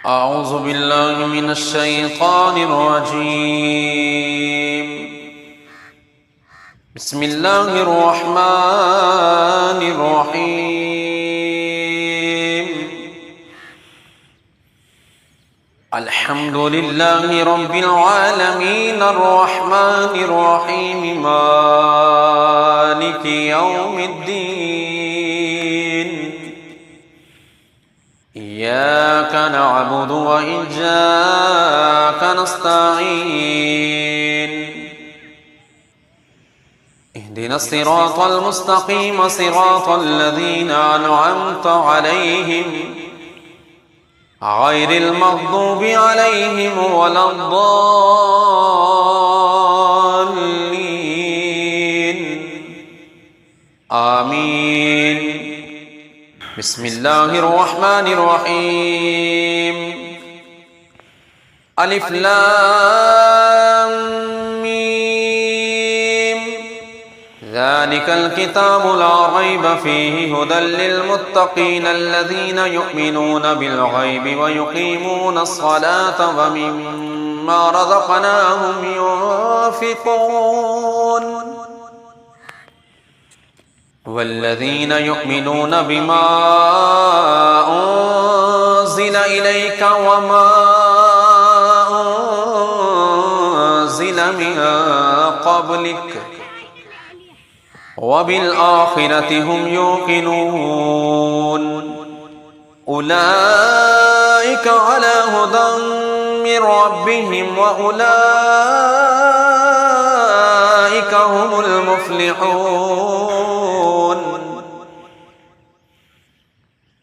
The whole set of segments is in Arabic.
أعوذ بالله من الشيطان الرجيم. بسم الله الرحمن الرحيم. الحمد لله رب العالمين الرحمن الرحيم مالك يوم الدين. إياك نعبد وإياك نستعين. اهدنا الصراط المستقيم صراط الذين أنعمت عليهم غير المغضوب عليهم ولا الضالين. آمين. بسم الله الرحمن الرحيم. ألف لام ميم. ذلك الكتاب لا ريب فيه هدى للمتقين الذين يؤمنون بالغيب ويقيمون الصلاة ومما رزقناهم ينفقون. والذين يؤمنون بما أنزل إليك وما أنزل من قبلك وبالآخرة هم يوقنون. أولئك على هدى من ربهم وأولئك هم المفلحون.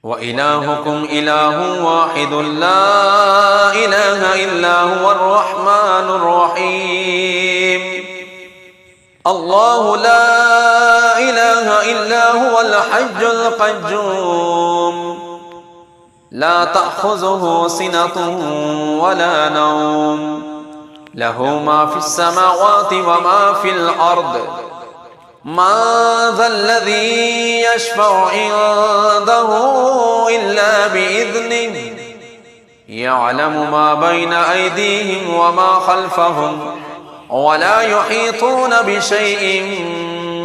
وإلهكم إله واحد لا إله إلا هو الرحمن الرحيم. الله لا إله إلا هو الحي القيوم لا تأخذه سنة ولا نوم له ما في السماوات وما في الأرض. ما ذا الذي يشفع عنده إلا بإذنه يعلم ما بين أيديهم وما خلفهم ولا يحيطون بشيء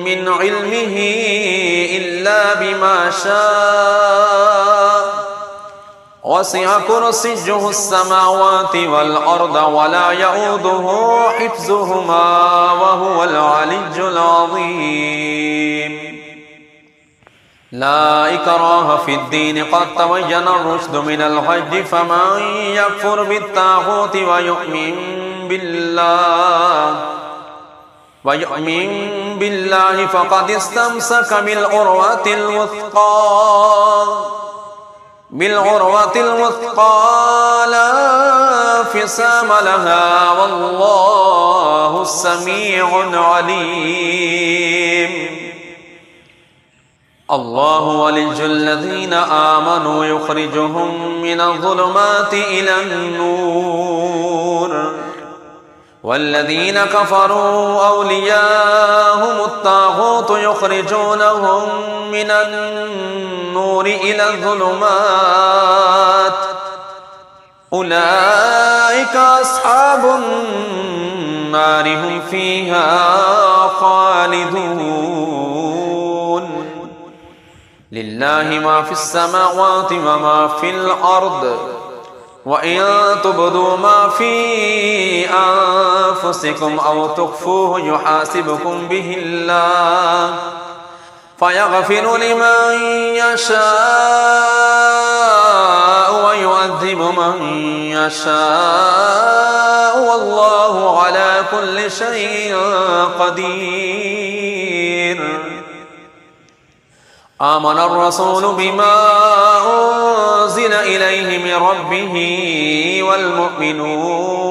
من علمه إلا بما شاء. وسع كرسيه السماوات والأرض ولا يؤوده حفظهما وهو العلي العظيم. لا إكراه في الدين قد تبين الرشد من الغي فمن يكفر بالطاغوت ويؤمن بالله فقد استمسك بالعروة الوثقى لا انفصام لها والله السميع عليم. الله ولي الذين آمنوا يخرجهم من الظلمات إلى النور والذين كفروا أولياءهم الطاغوت يخرجونهم من النور إلى الظلمات. أولئك أصحاب النار هم فيها خالدون. لله ما في السماوات وما في الأرض وإن تبدوا ما في أنفسكم أو تخفوه يحاسبكم به الله فيغفر لمن يشاء ويعذب من يشاء والله على كل شيء قدير. آمن الرسول بما أنزل إليه من ربه والمؤمنون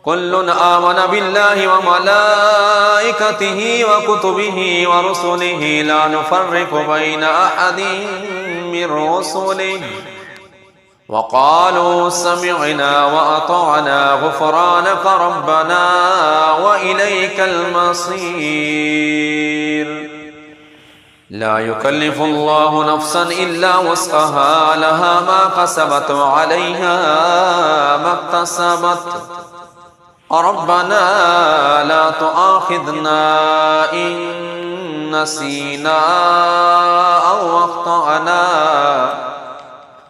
كل آمن بالله وملائكته وكتبه ورسله لا نفرق بين أحد من رسله وقالوا سمعنا وأطعنا غفرانك ربنا وإليك المصير. لا يكلف الله نفسا إلا وسعها لها ما كسبت وعليها ما اكتسبت ربنا لا تؤاخذنا إن نسينا أو أخطأنا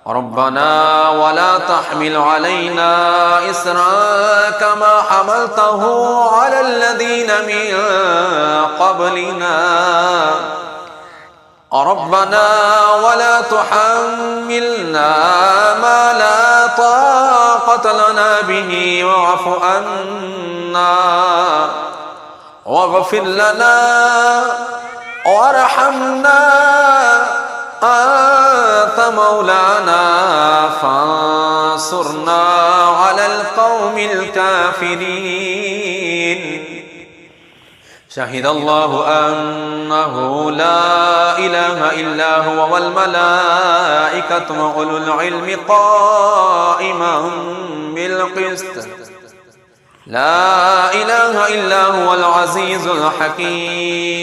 ربنا ولا تحمل علينا إصرا كما حملته على الذين من قبلنا ربنا ولا تحملنا ما لا طاقة لنا به واعف عنا واغفر لنا وارحمنا أنت مولانا فانصرنا على القوم الكافرين شهد الله أنه لا إله إلا هو والملائكة وأولو العلم قائما بالقسط لا إله إلا هو العزيز الحكيم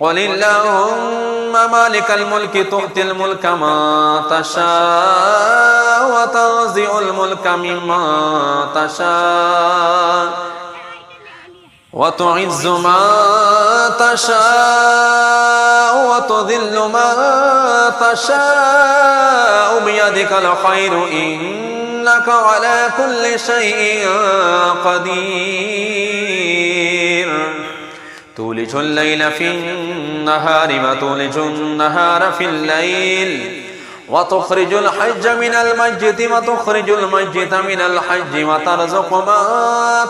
قل اللهم مالك الملك تؤتي الملك من تشاء وتنزع الملك ممن تشاء وتعز من تشاء وتذل من تشاء بيدك الخير إنك على كل شيء قدير تولج الليل في النهار وتولج النهار في الليل وتخرج الحج من المسجد وتخرج المسجد من الحج وترزق من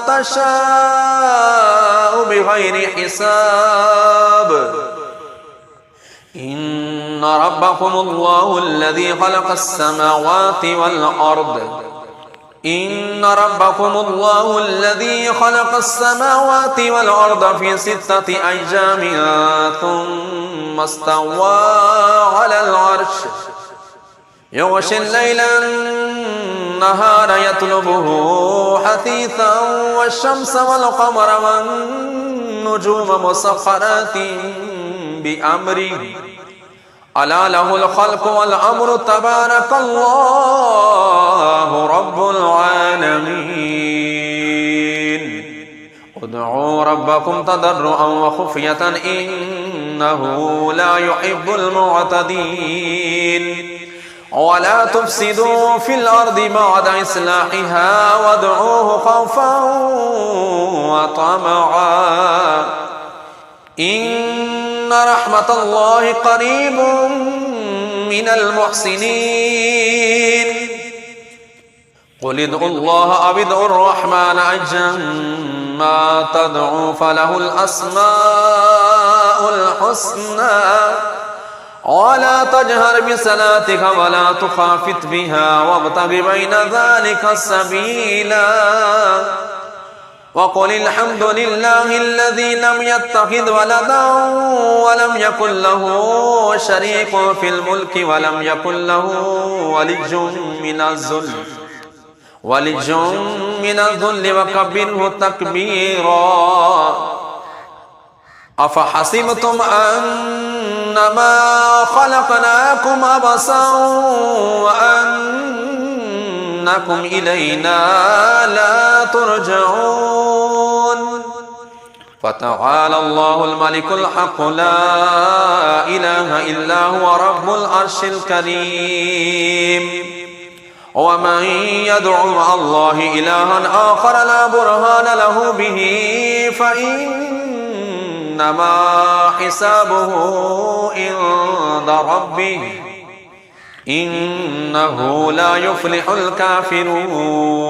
تشاء بغير حساب إن ربكم الله الذي خلق السماوات والأرض إن ربكم الله الذي خلق السماوات والأرض في 6 أيام ثم استوى على العرش يغشي الليل النهار يطلبه حثيثا والشمس والقمر والنجوم مسخرات بأمره ألا له الخلق والأمر تبارك الله رب العالمين ادعوا ربكم تضرعا وخفية إنه لا يحب المعتدين ولا تفسدوا في الأرض بعد إصلاحها وادعوه خوفا وطمعا إن رحمة الله قريب من المحسنين قل ادعوا الله أو ادعوا الرحمن أيما تدعوا فله الأسماء الحسنى ولا تجهر بصلاتك ولا تخافت بها وابتغ بين ذلك سبيلا وقل الحمد لله الذي لم يتخذ ولدا ولم يكن له شريك في الملك ولم يكن له ولي من الذل وكبره تكبيرا أفحسبتم أنما خلقناكم عبثا وأنكم إلينا لا ترجعون فتعالى الله الملك الحق لا إله إلا هو رب العرش الكريم ومن يدع مع الله إلها آخر لا برهان له به فإنما حسابه عند ربه إنه لا يفلح الكافرون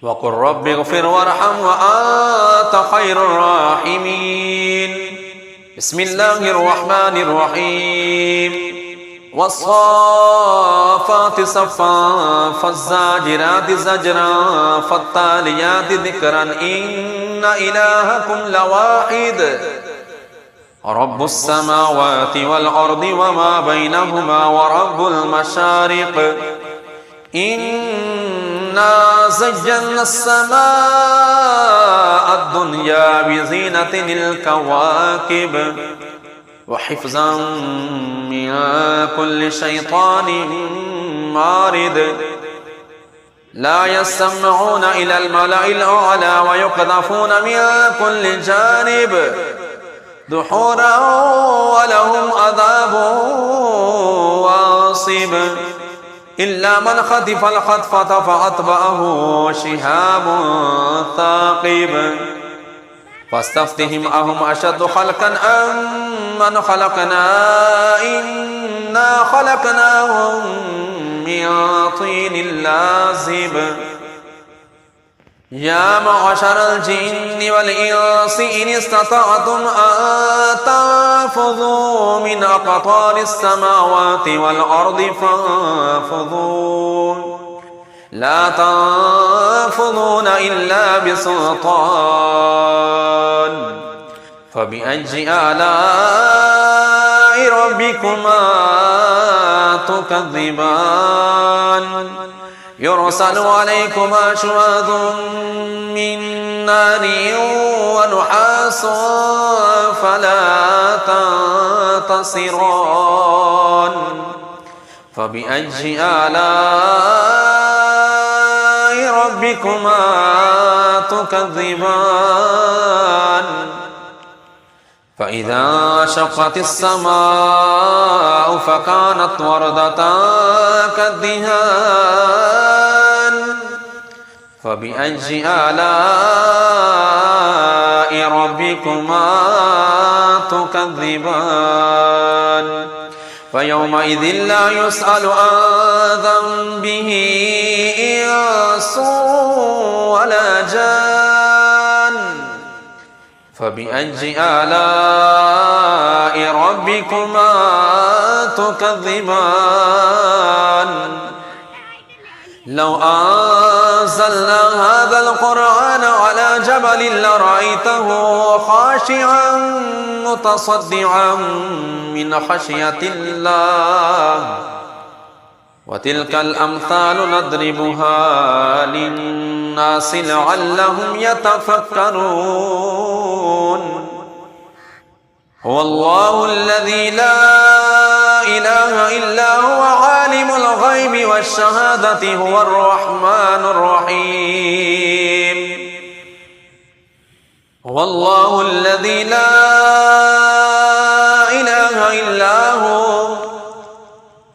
وقل رب اغفر وارحم وأنت خير الراحمين بسم الله الرحمن الرحيم والصافات صفا فالزاجرات زجرا فالتاليات ذكرا إن إلهكم لواحد رب السماوات والأرض وما بينهما ورب المشارق إنا زينا السماء الدنيا بزينة الكواكب وحفظا من كل شيطان مارد لا يسمعون إلى الملأ الأعلى ويقذفون من كل جانب دحورا ولهم عذاب واصب إلا من خطف الخطفة فأتبعه شهاب ثاقب فاستفتهم أهم أشد خلقا أم من خلقنا إنا خلقناهم من طين لازب يا معشر الجن والإنس إن استطعتم أن تنفذوا من أقطار السماوات والأرض فانفذوا لا تنفذون إلا بسلطان فبأي آلاء ربكما تكذبان يرسل عليكما شواظ من نار ونحاس فلا تنتصران فبأي آلاء ربكما تكذبان فإذا شقت السماء فكانت وردة كالدهان فبأي آلاء ربكما تكذبان فيومئذ لا يسأل عن ذنبه إنس ولا جان فبأي آلاء ربكما تكذبان لو أنزلنا هذا القرآن على جبل لرأيته خاشعا متصدعا من خشية الله وتلك الأمثال نضربها للناس لعلهم يتفكرون هو الله الذي لا إله إلا هو عالم الغيب والشهادة هو الرحمن الرحيم هو الله الذي لا إله إلا هو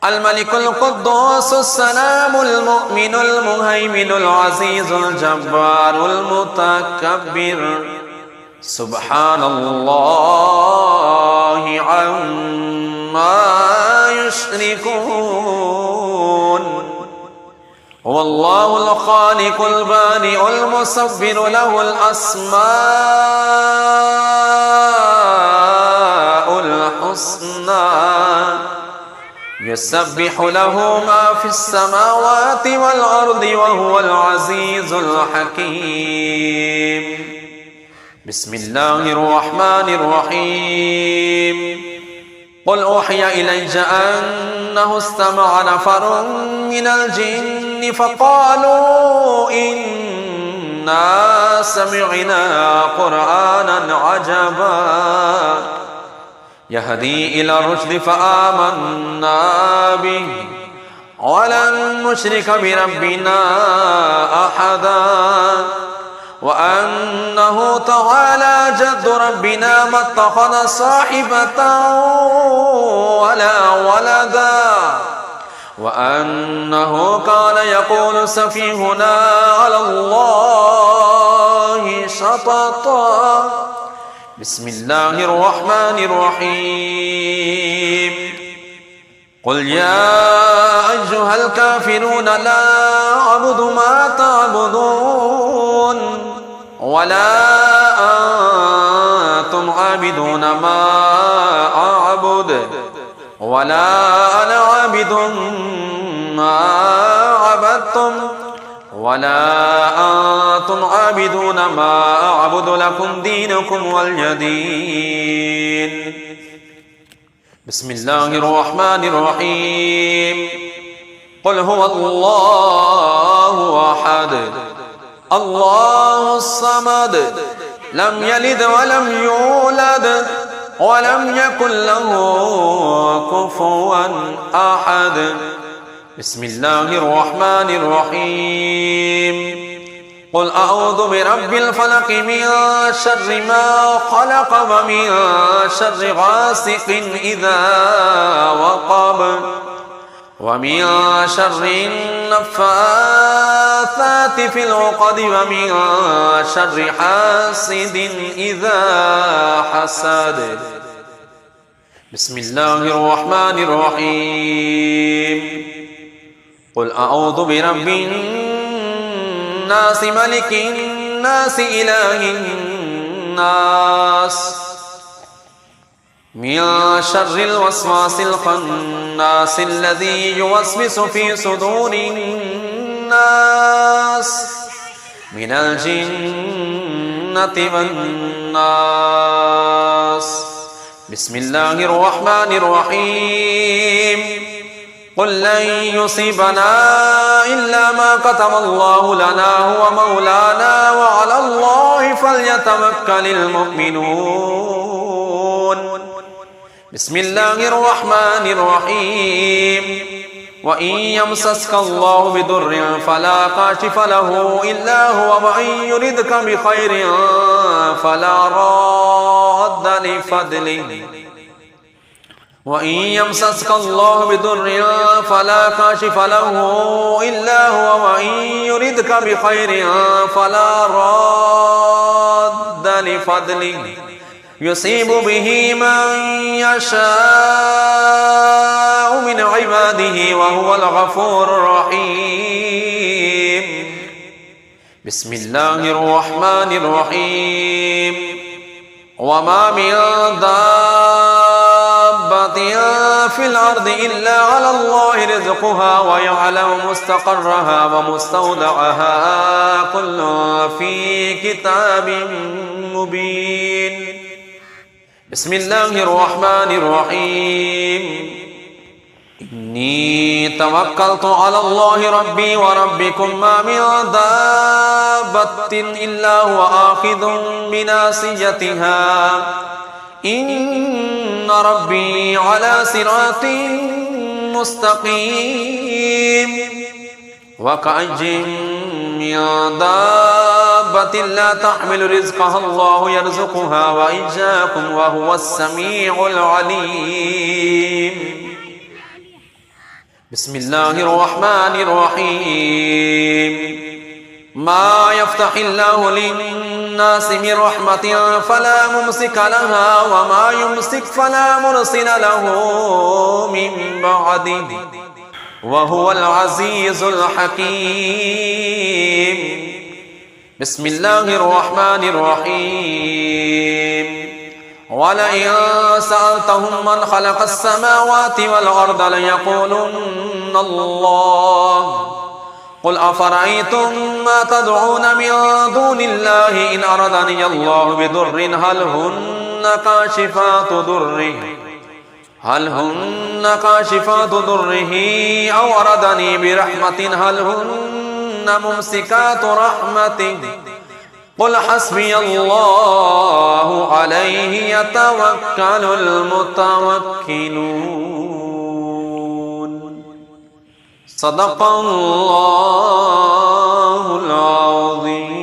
الملك القدوس السلام المؤمن المهيمن العزيز الجبار المتكبر سبحان الله عما يشركون هو الله الخالق البارئ المصور له الأسماء الحسنى يسبح له ما في السماوات والأرض وهو العزيز الحكيم بسم الله الرحمن الرحيم قل أوحي إلي أنه استمع نفر من الجن فقالوا إنا سمعنا قرآنا عجبا يهدي إلى الرشد فآمنا به ولن نشرك بربنا أحدا وأنه تعالى جد ربنا ما اتخذ صاحبة ولا ولدا وأنه كان يقول سفيهنا على الله شططا بسم الله الرحمن الرحيم قل يا أيها الكافرون لا أعبد ما تعبدون ولا أنتم عابدون ما أعبد ولا أنا عابد ما عبدتم ولا أنتم عابدون ما أعبد لكم دينكم ولي دين بسم الله الرحمن الرحيم قل هو الله أحد الله الصمد لم يلد ولم يولد ولم يكن له كفوا أحد بسم الله الرحمن الرحيم قل أعوذ برب الفلق من شر ما خلق ومن شر غاسق إذا وقب ومن شر النفاثات في العقد ومن شر حاسد إذا حسد بسم الله الرحمن الرحيم قل أعوذ برب الناس ملك الناس إله الناس من شر الوسواس الخناس الذي يوسوس في صدور الناس من الجنة والناس بسم الله الرحمن الرحيم قل لن يصيبنا إلا ما كتب الله لنا هو مولانا وعلى الله فليتوكل المؤمنون بسم الله الرحمن الرحيم وإن يمسسك الله بضر فلا كاشف له إلا هو وإن يردك بخير فلا راد لفضله وإن يمسسك الله بضر فلا كاشف له إلا هو وإن يردك بخير فلا راد لفضله يصيب به من يشاء من عباده وهو الغفور الرحيم بسم الله الرحمن الرحيم وما من دابة في الأرض إلا على الله رزقها ويعلم مستقرها ومستودعها كل في كتاب مبين بسم الله الرحمن الرحيم إني توكلت على الله ربي وربكم ما من دابة إلا هو آخذ بناصيتها إن ربي على صراط مستقيم وكأي من دابة لا تحمل رزقها الله يرزقها وإياكم وهو السميع العليم بسم الله الرحمن الرحيم ما يفتح الله للناس من رحمة فلا ممسك لها وما يمسك فلا مرسل له من بعده وهو العزيز الحكيم بسم الله الرحمن الرحيم ولئن سألتهم من خلق السماوات والأرض ليقولن الله قل أفرأيتم ما تدعون من دون الله إن أردني الله بضر هل هن كاشفات ضره أو أردني برحمة هل هن ممسكات رحمته قل حسبي الله عليه يتوكل المتوكلون صدق الله العظيم